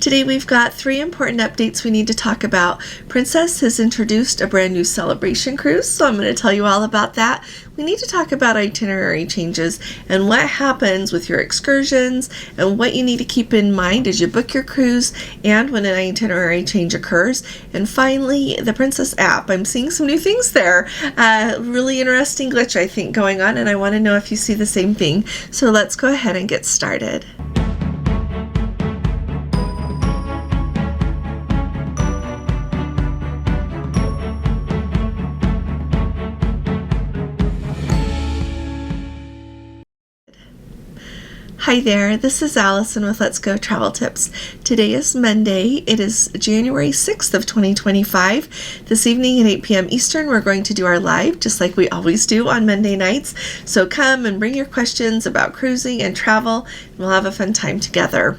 Today we've got 3 important updates we need to talk about. Princess has introduced a brand new celebration cruise, so I'm going to tell you all about that. We need to talk about itinerary changes and what happens with your excursions and what you need to keep in mind as you book your cruise and when an itinerary change occurs. And finally, the Princess app. I'm seeing some new things there. Really interesting glitch, I think, going on, and I want to know if you see the same thing. So let's go ahead and get started. Hi there, this is Allison with Let's Go Travel Tips. Today is Monday. It is January 6th of 2025. This evening at 8 p.m. Eastern, we're going to do our live, just like we always do on Monday nights. So come and bring your questions about cruising and travel, and we'll have a fun time together.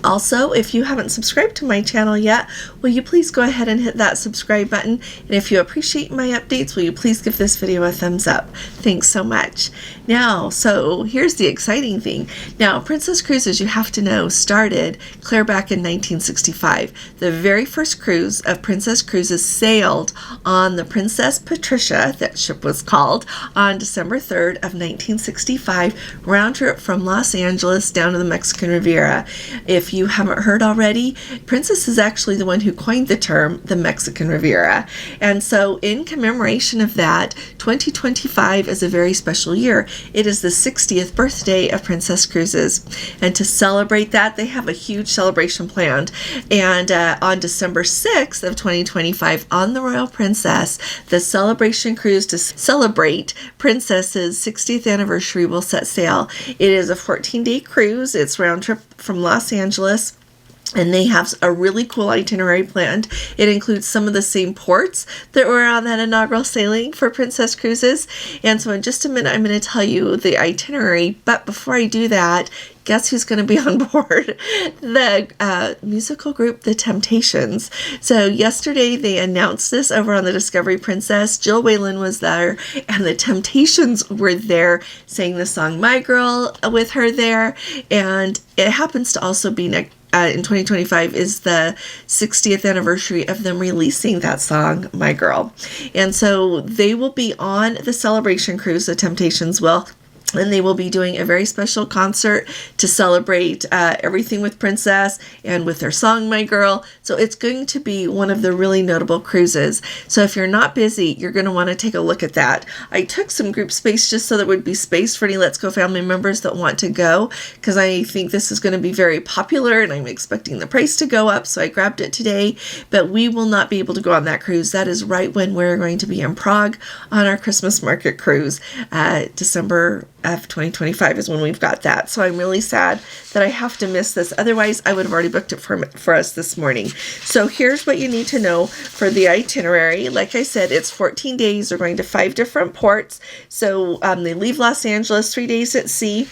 Also, if you haven't subscribed to my channel yet, will you please go ahead and hit that subscribe button? And if you appreciate my updates, will you please give this video a thumbs up? Thanks so much. Now, so here's the exciting thing. Now, Princess Cruises, you have to know, started clear back in 1965. The very first cruise of Princess Cruises sailed on the Princess Patricia, that ship was called, on December 3rd of 1965, round trip from Los Angeles down to the Mexican Riviera. If you haven't heard already, Princess is actually the one who coined the term the Mexican Riviera. And so in commemoration of that, 2025 is a very special year. It is the 60th birthday of Princess Cruises. And to celebrate that, they have a huge celebration planned. And on December 6th of 2025, on the Royal Princess, the celebration cruise to celebrate Princess's 60th anniversary will set sail. It is a 14-day cruise. It's round trip from Los Angeles. And they have a really cool itinerary planned. It includes some of the same ports that were on that inaugural sailing for Princess Cruises. And so in just a minute, I'm going to tell you the itinerary. But before I do that, guess who's going to be on board? The musical group, The Temptations. So yesterday they announced this over on the Discovery Princess. Jill Whalen was there, and The Temptations were there, sang the song My Girl with her there. And it happens to also be in 2025 is the 60th anniversary of them releasing that song, My Girl. And so they will be on the celebration cruise, The Temptations will. And they will be doing a very special concert to celebrate everything with Princess and with their song, My Girl. So it's going to be one of the really notable cruises. So if you're not busy, you're going to want to take a look at that. I took some group space just so there would be space for any Let's Go family members that want to go, because I think this is going to be very popular and I'm expecting the price to go up. So I grabbed it today, but we will not be able to go on that cruise. That is right when we're going to be in Prague on our Christmas market cruise. December of 2025 is when we've got that. So I'm really sad that I have to miss this. Otherwise, I would have already booked it for us this morning. So here's what you need to know for the itinerary. Like I said, it's 14 days. They're going to 5 different ports. So they leave Los Angeles, 3 days at sea.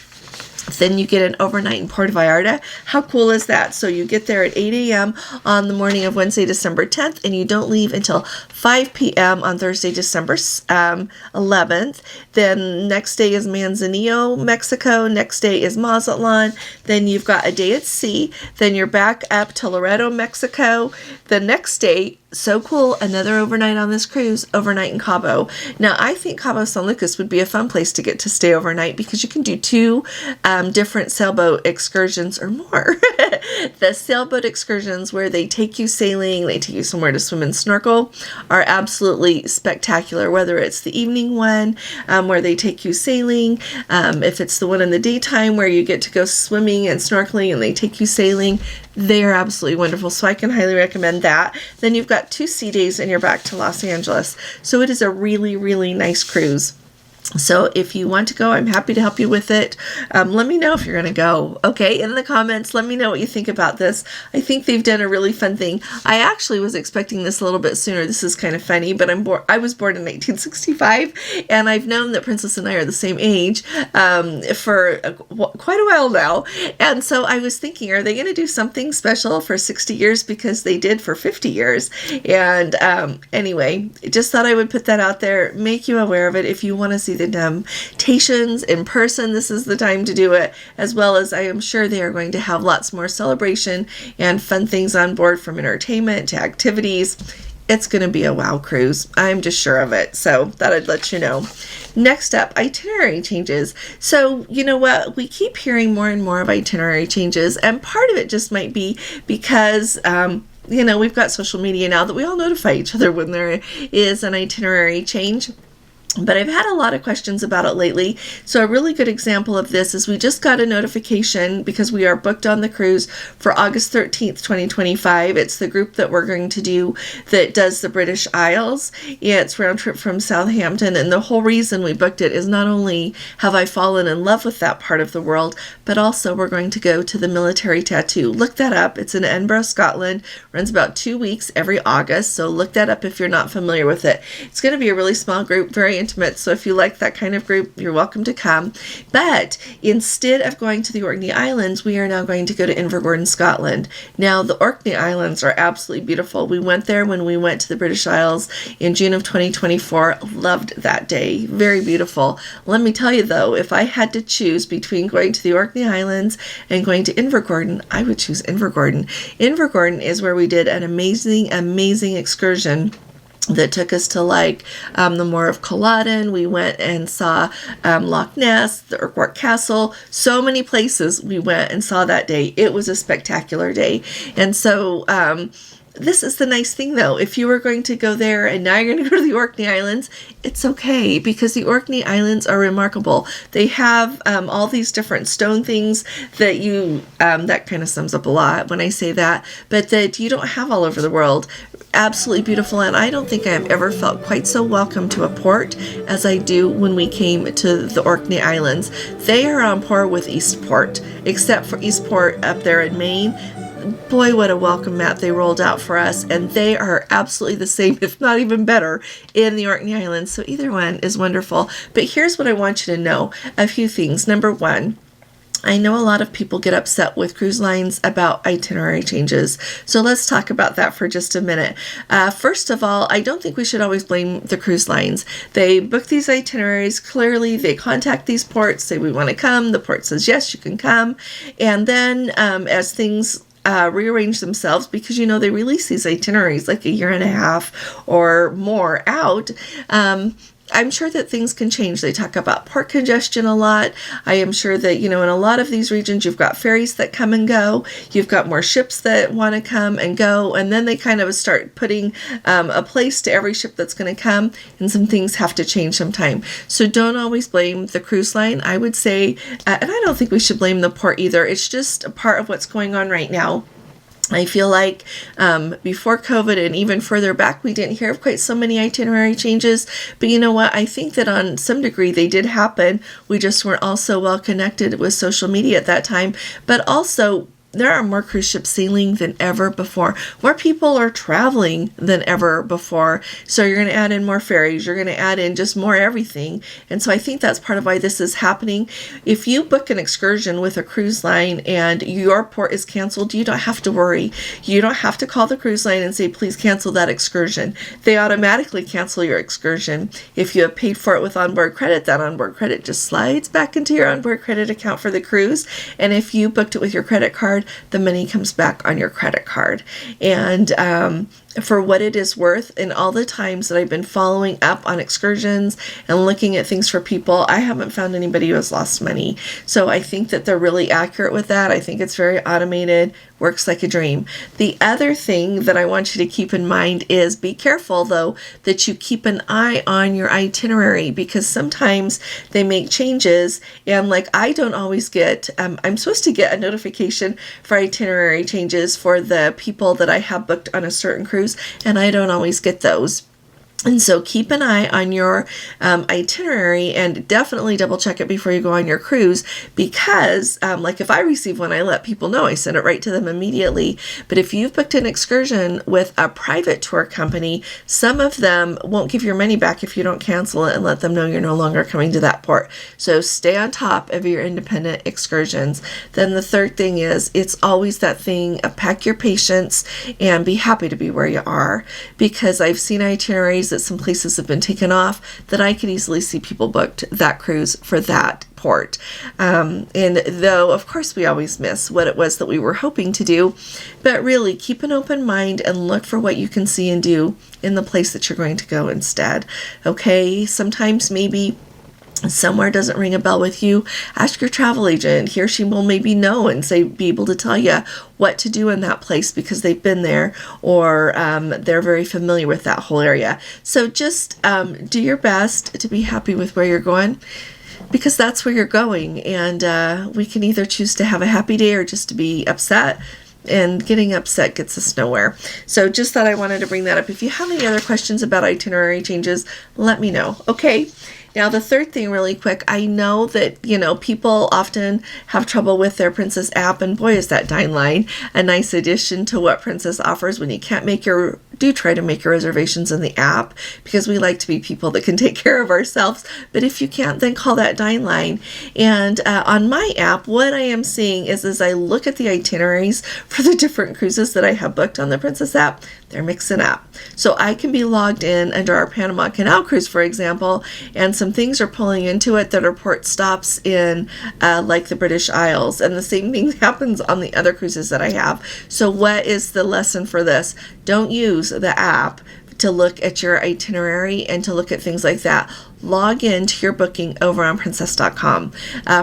Then you get an overnight in Puerto Vallarta. How cool is that? So you get there at 8 a.m. on the morning of Wednesday, December 10th, and you don't leave until 5 p.m. on Thursday, December 11th. Then next day is Manzanillo, Mexico. Next day is Mazatlan. Then you've got a day at sea. Then you're back up to Laredo, Mexico. The next day, so cool, another overnight on this cruise, overnight in Cabo. Now, I think Cabo San Lucas would be a fun place to get to stay overnight because you can do 2 different sailboat excursions or more. The sailboat excursions where they take you sailing, they take you somewhere to swim and snorkel, are absolutely spectacular, whether it's the evening one where they take you sailing, if it's the one in the daytime where you get to go swimming and snorkeling and they take you sailing, they are absolutely wonderful. So I can highly recommend that. Then you've got 2 sea days and you're back to Los Angeles. So it is a really, really nice cruise. So if you want to go, I'm happy to help you with it. Let me know if you're going to go. Okay, in the comments, let me know what you think about this. I think they've done a really fun thing. I actually was expecting this a little bit sooner. This is kind of funny, but I was born in 1965, and I've known that Princess and I are the same age for quite a while now. And so I was thinking, are they going to do something special for 60 years because they did for 50 years? And anyway, just thought I would put that out there, make you aware of it. If you want to see see the invitations in person, this is the time to do it, as well as I am sure they are going to have lots more celebration and fun things on board, from entertainment to activities. It's going to be a wow cruise. I'm just sure of it. So thought I'd let you know. Next up, itinerary changes. So you know what? We keep hearing more and more of itinerary changes, and part of it just might be because we've got social media now that we all notify each other when there is an itinerary change. But I've had a lot of questions about it lately. So a really good example of this is we just got a notification because we are booked on the cruise for August 13th, 2025. It's the group that we're going to do that does the British Isles. Yeah, it's round trip from Southampton. And the whole reason we booked it is not only have I fallen in love with that part of the world, but also we're going to go to the military tattoo. Look that up. It's in Edinburgh, Scotland. Runs about 2 weeks every August. So look that up if you're not familiar with it. It's going to be a really small group, very intimate, so if you like that kind of group, you're welcome to come. But instead of going to the Orkney Islands, we are now going to go to Invergordon, Scotland. Now, the Orkney Islands are absolutely beautiful. We went there when we went to the British Isles in June of 2024. Loved that day. Very beautiful. Let me tell you though, if I had to choose between going to the Orkney Islands and going to Invergordon, I would choose Invergordon. Invergordon is where we did an amazing excursion that took us to the Moor of Culloden. We went and saw Loch Ness, the Urquhart Castle, so many places we went and saw that day. It was a spectacular day. And so this is the nice thing though. If you were going to go there and now you're going to go to the Orkney Islands, it's okay, because the Orkney Islands are remarkable. They have all these different stone things that that kind of sums up a lot when I say that, but that you don't have all over the world. Absolutely beautiful, and I don't think I've ever felt quite so welcome to a port as I do when we came to the Orkney Islands. They are on par with Eastport, except for Eastport up there in Maine. Boy, what a welcome mat they rolled out for us, and they are absolutely the same, if not even better, in the Orkney Islands. So either one is wonderful. But here's what I want you to know. A few things. Number one, I know a lot of people get upset with cruise lines about itinerary changes. So let's talk about that for just a minute. First of all, I don't think we should always blame the cruise lines. They book these itineraries. Clearly, they contact these ports, say we want to come. The port says, yes, you can come. And then as things rearrange themselves, because they release these itineraries like a year and a half or more out, I'm sure that things can change. They talk about port congestion a lot. I am sure that, in a lot of these regions, you've got ferries that come and go. You've got more ships that want to come and go. And then they kind of start putting a place to every ship that's going to come. And some things have to change sometime. So don't always blame the cruise line. I would say, and I don't think we should blame the port either. It's just a part of what's going on right now. I feel like before COVID and even further back, we didn't hear of quite so many itinerary changes. But you know what? I think that on some degree they did happen. We just weren't all so well connected with social media at that time. But also, there are more cruise ships sailing than ever before. More people are traveling than ever before. So you're going to add in more ferries. You're going to add in just more everything. And so I think that's part of why this is happening. If you book an excursion with a cruise line and your port is canceled, you don't have to worry. You don't have to call the cruise line and say, please cancel that excursion. They automatically cancel your excursion. If you have paid for it with onboard credit, that onboard credit just slides back into your onboard credit account for the cruise. And if you booked it with your credit card, the money comes back on your credit card. And for what it is worth, in all the times that I've been following up on excursions and looking at things for people, I haven't found anybody who has lost money. So I think that they're really accurate with that. I think it's very automated, works like a dream. The other thing that I want you to keep in mind is be careful, though, that you keep an eye on your itinerary, because sometimes they make changes. And I don't always get, I'm supposed to get a notification for itinerary changes for the people that I have booked on a certain cruise, and I don't always get those. And so keep an eye on your itinerary, and definitely double check it before you go on your cruise, because if I receive one, I let people know. I send it right to them immediately. But if you've booked an excursion with a private tour company, some of them won't give your money back if you don't cancel it and let them know you're no longer coming to that port. So stay on top of your independent excursions. Then the third thing is, it's always that thing of pack your patience and be happy to be where you are, because I've seen itineraries that some places have been taken off, that I could easily see people booked that cruise for that port. And though, of course, we always miss what it was that we were hoping to do, but really keep an open mind and look for what you can see and do in the place that you're going to go instead. Okay, sometimes maybe somewhere doesn't ring a bell with you. Ask your travel agent. He or she will maybe know and be able to tell you what to do in that place because they've been there, or they're very familiar with that whole area. So just do your best to be happy with where you're going, because that's where you're going. And we can either choose to have a happy day or just to be upset. And getting upset gets us nowhere. So just thought I wanted to bring that up. If you have any other questions about itinerary changes, let me know. Okay. Now, the third thing really quick, I know that, people often have trouble with their Princess app, and boy, is that Dine Line a nice addition to what Princess offers. When you can't do try to make your reservations in the app, because we like to be people that can take care of ourselves. But if you can't, then call that Dine Line. And on my app, what I am seeing is as I look at the itineraries for the different cruises that I have booked on the Princess app, they're mixing up. So I can be logged in under our Panama Canal cruise, for example, and some things are pulling into it that are port stops in like the British Isles, and the same thing happens on the other cruises that I have. So what is the lesson for this? Don't use the app to look at your itinerary and to look at things like that. Log into your booking over on princess.com.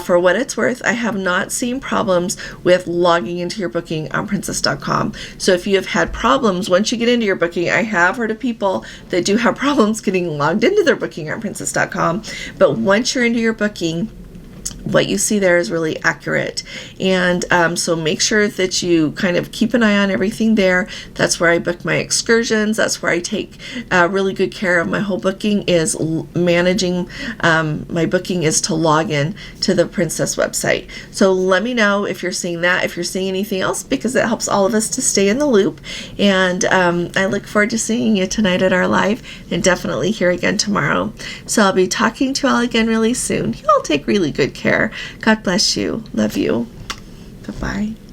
For what it's worth, I have not seen problems with logging into your booking on princess.com. So if you have had problems once you get into your booking, I have heard of people that do have problems getting logged into their booking on princess.com. But once you're into your booking, what you see there is really accurate. And so make sure that you kind of keep an eye on everything there. That's where I book my excursions. That's where I take really good care of my whole booking, is managing my booking is to log in to the Princess website. So let me know if you're seeing that, if you're seeing anything else, because it helps all of us to stay in the loop. And I look forward to seeing you tonight at our live, and definitely here again tomorrow. So I'll be talking to you all again really soon. You all take really good care. God bless you. Love you. Bye-bye.